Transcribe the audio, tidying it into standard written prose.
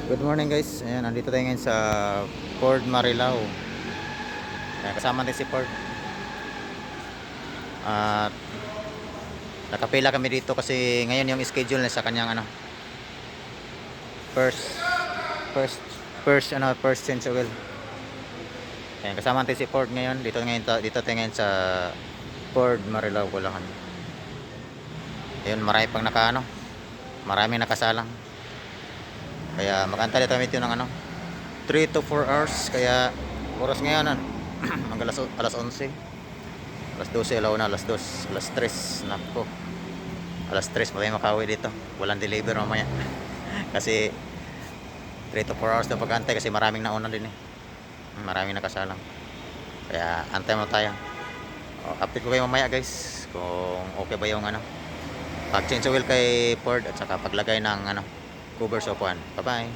Good morning guys. Ayan, nandito tayo ngayon sa Ford Marilao. Ayan, kasama natin si Ford. At nakapila kami dito kasi ngayon yung schedule na sa kanyang first first first change oil. Ayan, kasama natin si Ford ngayon. Dito tayo ngayon sa Ford Marilao, Bulacan. Ayun, marami pang maraming nakasalang. Kaya magantay dito kami ng 3 to 4 hours. Kaya oras ngayon alas 11. Alas 12, alaw na, alas 2, alas 3. Nako, alas 3 pa tayo makauwi dito. Walang deliver mamaya. Kasi 3 to 4 hours na pag-antay kasi maraming nauna din eh. Maraming nakasalang. Kaya antay mo tayo. Update ko kayo mamaya guys kung okay ba yung pag change oil kay Ford at saka paglagay ng cover sa upuan. Bye bye.